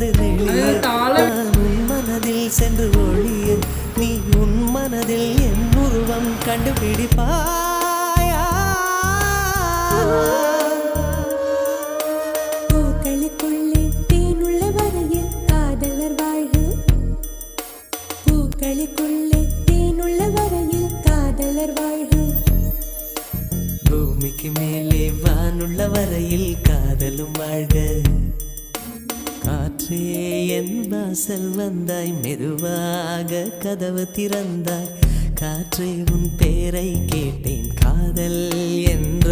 வந்து நான் உன் மனதில் சென்று ஒளிய நீ உன் மனதில் என் உருவம் கண்டுபிடிப்பாயா பூக்களுக்குள்ளே தேனுள்ள வரையில் காதலர் வாழ்வு பூக்களுக்குள்ளே தேனுள்ள வரையில் காதலர் வாழ்வு பூமிக்கு மேலே வானுள்ள வரையில் காதலும் வாழ்க காற்றே என் வாசல் வந்தாய் மெதுவாக கதவு திறந்தாய் காற்றே உன் பேரை கேட்டேன் காதல் என்ற